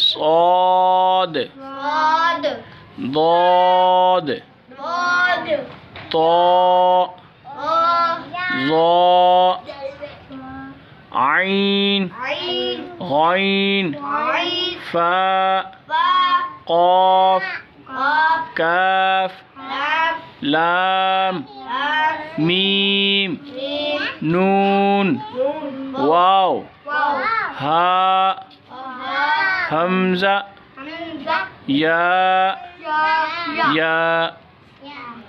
صاد صاد ضاد ضاد طاء ظاء عين عين غين عين فاء فاء قاف قاف كاف لام لام لام ميم ميم نون نون واو واو هاء ها همزة همزة ياء يا ياء